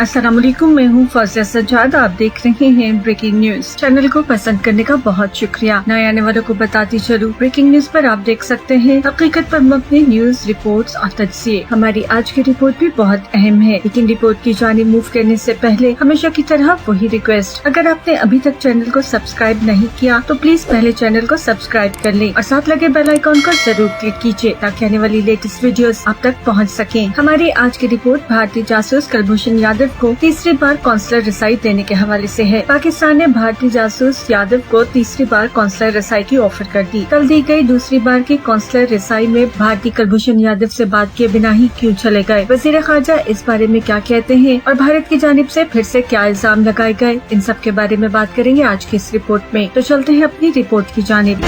अस्सलाम वालेकुम, मैं हूँ फौजिया सज्जाद। आप देख रहे हैं ब्रेकिंग न्यूज। चैनल को पसंद करने का बहुत शुक्रिया। नए आने वालों को बताती चलूं, ब्रेकिंग न्यूज पर आप देख सकते हैं हकीकत पर मबनी न्यूज, रिपोर्ट्स और तज्जिए। हमारी आज की रिपोर्ट भी बहुत अहम है, लेकिन रिपोर्ट की जानिब मूव करने से पहले हमेशा की तरह वही रिक्वेस्ट, अगर आपने अभी तक चैनल को सब्सक्राइब नहीं किया तो प्लीज पहले चैनल को सब्सक्राइब कर लें और साथ लगे बेल आइकॉन को जरूर क्लिक कीजिए ताकि आने वाली लेटेस्ट वीडियोस आप तक पहुंच सकें। हमारी आज की रिपोर्ट भारतीय जासूस कुलभूषण यादव को तीसरी बार कौंसलर रसाई देने के हवाले से है। पाकिस्तान ने भारतीय जासूस यादव को तीसरी बार कौंसलर रसाई की ऑफर कर दी। कल दी गई दूसरी बार की कौंसलर रसाई में भारतीय कुलभूषण यादव से बात किए बिना ही क्यों चले गए, वजीर खारजा इस बारे में क्या कहते हैं और भारत की जानिब से फिर से क्या इल्जाम लगाए गए, इन सब के बारे में बात करेंगे आज की इस रिपोर्ट में। तो चलते हैं अपनी रिपोर्ट की जानिब।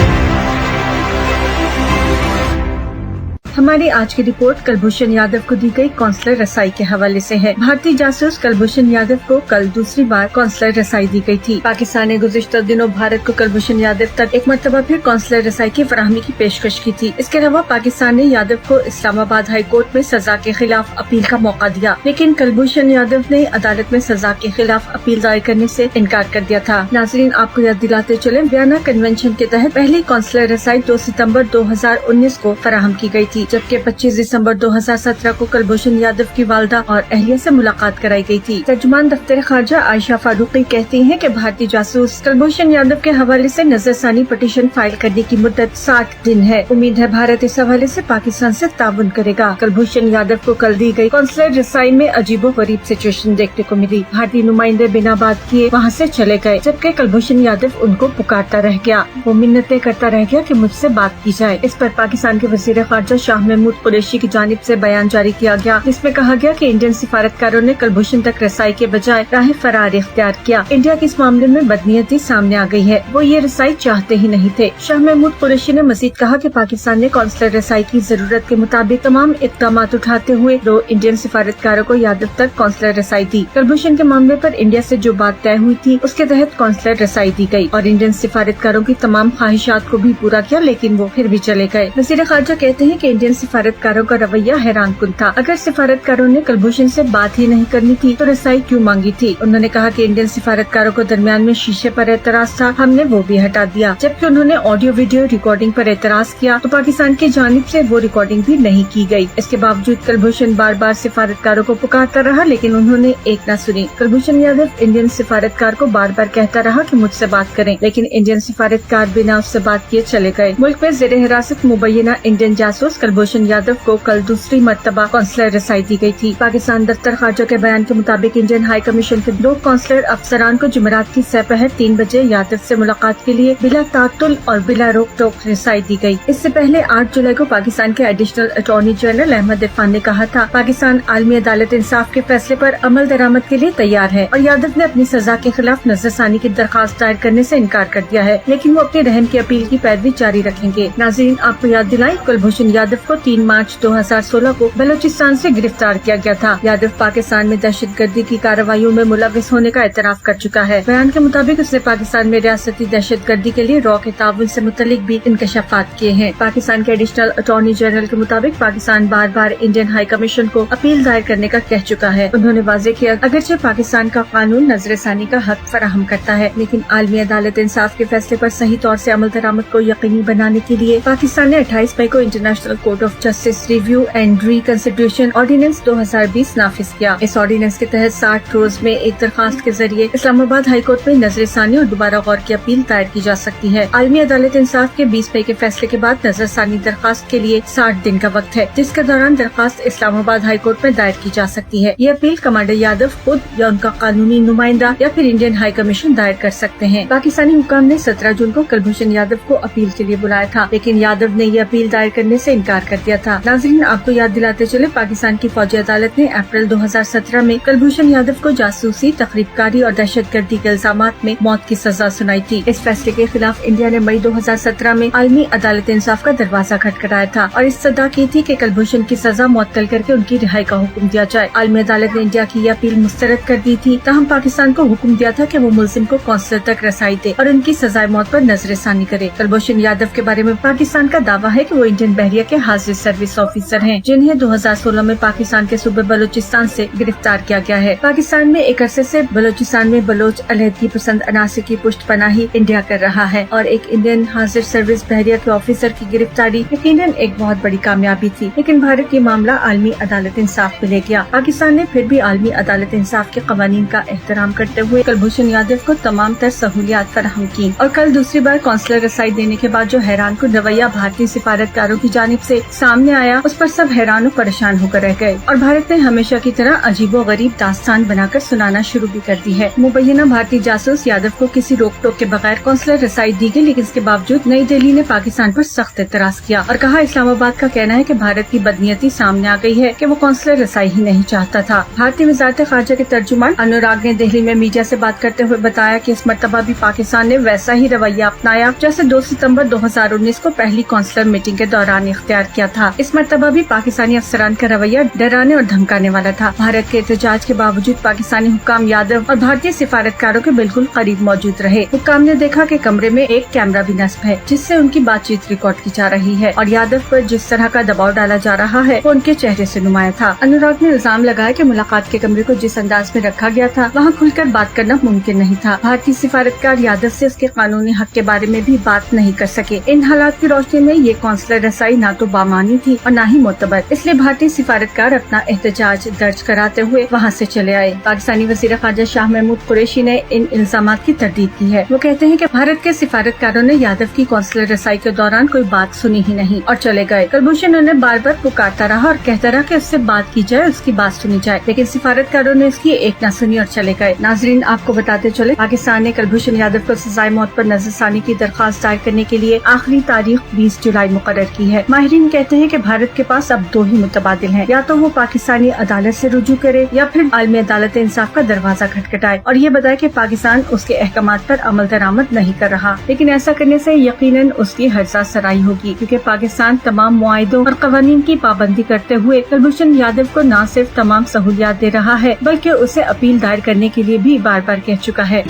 हमारी आज की रिपोर्ट कुलभूषण यादव को दी गई कौंसलर रसाई के हवाले से है। भारतीय जासूस कुलभूषण यादव को कल दूसरी बार कौंसलर रसाई दी गई थी। पाकिस्तान ने गुज़िश्ता दिनों भारत को कुलभूषण यादव तक एक मरतबा फिर कौंसलर रसाई की फराहमी की पेशकश की थी। इसके अलावा पाकिस्तान ने यादव को इस्लामाबाद हाई कोर्ट में सजा के खिलाफ अपील का मौका दिया, लेकिन कुलभूषण यादव ने अदालत में सजा के खिलाफ अपील दायर करने से इनकार कर दिया था। नाज़रीन, आपको याद दिलाते चले, वियना कन्वेंशन के तहत पहली कौंसलर रसाई 2 सितम्बर 2019 को फराहम की गई थी, जबकि 25 दिसंबर 2017 को कुलभूषण यादव की वालदा और अहलिया से मुलाकात कराई गई थी। तर्जुमान दफ्तर खारजा आयशा फारूकी कहती हैं कि भारतीय जासूस कुलभूषण यादव के हवाले से नजरसानी पटिशन फाइल करने की मुद्दत 60 दिन है। उम्मीद है भारत इस हवाले से पाकिस्तान से ताउन करेगा। कुलभूषण यादव को कल दी गई कौंसलर रसाई में अजीबोगरीब सिचुएशन देखने को मिली। भारतीय नुमाइंदे बिना बात किए वहाँ से चले गए, जबकि कुलभूषण यादव उनको पुकारता रह गया। वो मिन्नतें करता रह गया कि मुझसे बात की जाए। इस पर पाकिस्तान के वजीर खारजा शाह महमूद कुरैशी की जानिब से बयान जारी किया गया, जिसमें कहा गया कि इंडियन सिफारतकारों ने कुलभूषण तक रसाई के बजाय राह फरार इख्तियार किया। इंडिया की इस मामले में बदनीयती सामने आ गई है, वो ये रसाई चाहते ही नहीं थे। शाह महमूद कुरैशी ने मजीद कहा कि पाकिस्तान ने कौंसलर रसाई की जरूरत के मुताबिक तमाम इक़दाम उठाते हुए 2 इंडियन सिफारतकारों को यादव तक कौंसलर रसाई दी। कुलभूषण के मामले पर इंडिया से जो बात तय हुई थी उसके तहत कौंसलर रसाई दी गई और इंडियन सिफारतकारों की तमाम ख्वाहिशात को भी पूरा किया, लेकिन वो फिर भी चले गए। वज़ीर खारजा कहते हैं कि इंडियन सिफारतकारों का रवैया हैरान कुन था। अगर सिफारतकारों ने कुलभूषण से बात ही नहीं करनी थी तो रसाई क्यों मांगी थी। उन्होंने कहा कि इंडियन सिफारतकारों को दरमियान में शीशे पर एतराज था, हमने वो भी हटा दिया। जबकि उन्होंने ऑडियो वीडियो रिकॉर्डिंग पर एतराज किया तो पाकिस्तान की जानिब से वो रिकॉर्डिंग भी नहीं की गई। इसके बावजूद कुलभूषण बार बार सिफारतकारों को पुकारता रहा, लेकिन उन्होंने एक न सुनी। कुलभूषण यादव इंडियन सिफारतकार को बार बार कहता रहा कि मुझसे बात करें, लेकिन इंडियन सिफारतकार बिना उससे बात किए चले गए। मुल्क में ज़ेर हिरासत मुबैना इंडियन जासूस कुलभूषण यादव को कल दूसरी मरतबा कौंसलर रसाई दी गई थी। पाकिस्तान दफ्तर खारजा के बयान के मुताबिक इंडियन हाई कमीशन के 2 कौंसलर अफसरान को जुमेरात की सपहर 3 बजे यादव से मुलाकात के लिए बिला तातुल और बिला रोक टोक रसाई दी गई। इससे पहले 8 जुलाई को पाकिस्तान के additional attorney general Ahmed Irfan ने कहा था, पाकिस्तान आलमी अदालत इंसाफ के फैसले पर अमल दरामद के लिए तैयार है और यादव ने अपनी सजा के खिलाफ नजरसानी की दरखास्त दायर करने से इनकार कर दिया है, लेकिन वो अपनी रहम की अपील की पैरवी जारी रखेंगे। नाज़रीन, आपको याद दिलाएं, कुलभूषण यादव को 3 मार्च 2016 को बलोचिस्तान से गिरफ्तार किया गया था। यादव पाकिस्तान में दहशतगर्दी की कार्रवाइयों में मुलविस होने का एतराफ कर चुका है। बयान के मुताबिक उसने पाकिस्तान में रियासती दहशतगर्दी के लिए रॉ के ताउन से मुतल्लिक भी इंकशाफात किए हैं। पाकिस्तान के एडिशनल अटॉर्नी जनरल के मुताबिक पाकिस्तान बार बार इंडियन हाई कमीशन को अपील दायर करने का कह चुका है। उन्होंने वाज़ेह किया, अगरचे पाकिस्तान का कानून नजरसानी का हक फराहम करता है, लेकिन आलमी अदालत इंसाफ के फैसले पर सही तौर से अमल दरामद को यकीनी बनाने के लिए पाकिस्तान ने 28 मई को international court of justice review and reconsideration ordinance 2020 नाफिज किया। इस ऑर्डिनेंस के तहत 60 रोज में एक दरखास्त के जरिए इस्लामाबाद हाई कोर्ट में नजरसानी और दोबारा गौर की अपील दायर की जा सकती है। आलमी अदालत इंसाफ के 20 मई के फैसले के बाद नजरसानी दरखास्त के लिए 60 दिन का वक्त है, जिसके दौरान दरखास्त इस्लामाबाद हाई कोर्ट में दायर की जा सकती है। ये अपील कमांडर यादव खुद या उनका कानूनी नुमाइंदा या फिर इंडियन हाई कमीशन दायर कर सकते हैं। पाकिस्तानी हुकाम ने 17 जून को कुलभूषण यादव को अपील के लिए बुलाया था, लेकिन यादव ने ये अपील दायर करने से इनकार कर दिया था। नाज़रीन, आपको याद दिलाते चले, पाकिस्तान की फौजी अदालत ने अप्रैल 2017 में कुलभूषण यादव को जासूसी, तखरीबकारी और दहशतगर्दी के इल्जामात में मौत की सजा सुनाई थी। इस फैसले के खिलाफ इंडिया ने मई 2017 में आलमी अदालत इंसाफ का दरवाजा खटखटाया था और इस सदा की थी कि कुलभूषण की सजा मुअत्तल करके उनकी रिहाई का हुक्म दिया जाए। आलमी अदालत ने इंडिया की अपील मुस्तरद कर दी थी, तहम पाकिस्तान को हुक्म दिया था कि वो मुलजिम को कौंसलर तक रसाई दे और उनकी सजाए मौत पर नजरसानी करे। कुलभूषण यादव के बारे में पाकिस्तान का दावा है कि वो इंडियन बहरिया के हाजिर सर्विस ऑफिसर हैं, जिन्हें 2016 में पाकिस्तान के सूबे बलूचिस्तान से गिरफ्तार किया गया है। पाकिस्तान में एक अरसे से बलूचिस्तान में बलोच अलहदगी पसंद अनासर की पुष्टपनाही इंडिया कर रहा है और एक इंडियन हाजिर सर्विस बहरिया के ऑफिसर की गिरफ्तारी यकीनन एक बहुत बड़ी कामयाबी थी, लेकिन भारत की मामला आलमी अदालत इंसाफ में ले गया। पाकिस्तान ने फिर भी आलमी अदालत इंसाफ के कवानीन का एहतराम करते हुए कुलभूषण यादव को तमाम तर सहूलियात फराहम की और कल दूसरी बार कौंसलर रसाई देने के बाद जो हैरान कुन रवैया भारतीय सिफारतकारों की जानिब से सामने आया, उस पर सब हैरान और परेशान होकर रह गए और भारत ने हमेशा की तरह अजीबो गरीब दास्तान बनाकर सुनाना शुरू भी कर दी है। मुबैना भारतीय जासूस यादव को किसी रोक टोक के बगैर कौंसलर रसाई दी गई, लेकिन इसके बावजूद नई दिल्ली ने पाकिस्तान पर सख्त एतराज किया और कहा इस्लामाबाद का कहना है कि भारत की बदनीयती सामने आ गई है कि वो कौंसलर रसाई ही नहीं चाहता था। भारतीय वजारत खारजा के तर्जुमान अनुराग ने दिल्ली में मीडिया से बात करते हुए बताया कि इस मर्तबा भी पाकिस्तान ने वैसा ही रवैया अपनाया जैसे 2 सितंबर 2019 को पहली कौंसलर मीटिंग के दौरान इख्तियार किया था। इस मर्तबा भी पाकिस्तानी अफसरान का रवैया डराने और धमकाने वाला था। भारत के एहतजाज के बावजूद पाकिस्तानी हुक्काम यादव और भारतीय सिफारतकारों के बिल्कुल करीब मौजूद रहे। हुक्काम ने देखा कि कमरे में एक कैमरा भी नस्ब है जिससे उनकी बातचीत रिकॉर्ड की जा रही है और यादव पर जिस तरह का दबाव डाला जा रहा है वो उनके चेहरे से नुमाया था। अनुराग ने इल्जाम लगाया कि मुलाकात के कमरे को जिस अंदाज में रखा गया था वहाँ खुलकर बात करना मुमकिन नहीं था। भारतीय सिफारतकार यादव से उसके कानूनी हक के बारे में भी बात नहीं कर सके। इन हालात की रोशनी में ये कौंसलर रसाई न तो बामानी थी और न ही मोतबर, इसलिए भारतीय सिफारतकार अपना एहतजाज दर्ज कराते हुए वहाँ से चले आए। पाकिस्तानी वज़ीर ख़ारजा शाह महमूद कुरैशी ने इन इल्जामात की तरदीद की है। वो कहते हैं कि भारत के सिफारतकारों ने यादव की कौंसलर रसाई के दौरान कोई बात सुनी ही नहीं और चले गए। कुलभूषण उन्हें बार बार पुकारता रहा और कहता रहा कि उससे बात की जाए, उसकी बात सुनी जाए, लेकिन सिफारतकारों ने उसकी एक न सुनी और चले गए। नाजरीन, आपको बताते चले पाकिस्तान ने कुलभूषण यादव को सजाए मौत पर नजरसानी की दरख्वास्त दायर करने के लिए आखिरी तारीख 20 जुलाई मुकर्रर की है। माहिरीन कहते हैं कि भारत के पास अब 2 ही मुतबादिल हैं, या तो वो पाकिस्तानी अदालत से रुजू करे या फिर आलमी अदालत इंसाफ का दरवाजा खटखटाए और ये बताए कि पाकिस्तान उसके अहकामात पर अमल दरामद नहीं कर रहा। लेकिन ऐसा करने से यकीनन उसकी हर्जा सराई होगी, क्योंकि पाकिस्तान तमाम मुआहिदों और कवानीन की पाबंदी करते हुए कुलभूषण यादव को न सिर्फ तमाम सहूलियात दे रहा है बल्कि उसे अपील दायर करने के लिए भी बार बार कह चुका है।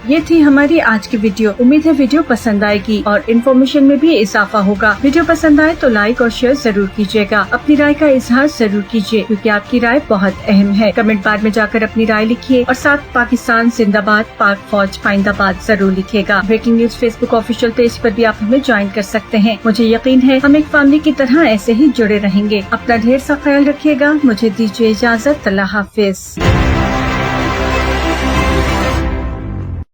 ये थी हमारी आज की वीडियो। उम्मीद है वीडियो पसंद आएगी और इन्फॉर्मेशन में भी इजाफा होगा। वीडियो पसंद आए तो लाइक और शेयर जरूर कीजिएगा। अपनी राय का इजहार जरूर कीजिए, क्योंकि आपकी राय बहुत अहम है। कमेंट बार में जाकर अपनी राय लिखिए और साथ पाकिस्तान जिंदाबाद, पाक फौज पाइंदाबाद जरूर लिखिएगा। Breaking news Facebook official page पर भी आप हमें ज्वाइन कर सकते हैं। मुझे यकीन है हम एक फैमिली की तरह ऐसे ही जुड़े रहेंगे। अपना ढेर सा ख्याल रखिएगा। मुझे दीजिए इजाजत। अल्लाह हाफिज।